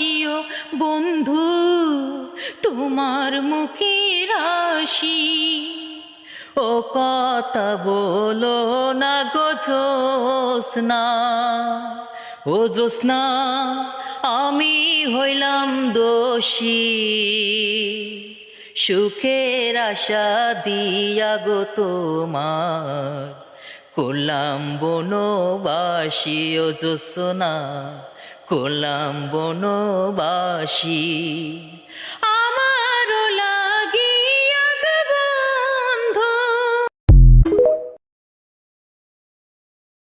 বাসিও বন্ধু তোমার মুখের হাসি। ও কথা বলো না গো জোছনা, ও জোছনা আমি হইলাম দোষী। সুখের আশা দিয়া গো তোমার করলাম বনবাসী, ও জোছনা করলাম বনবাসী।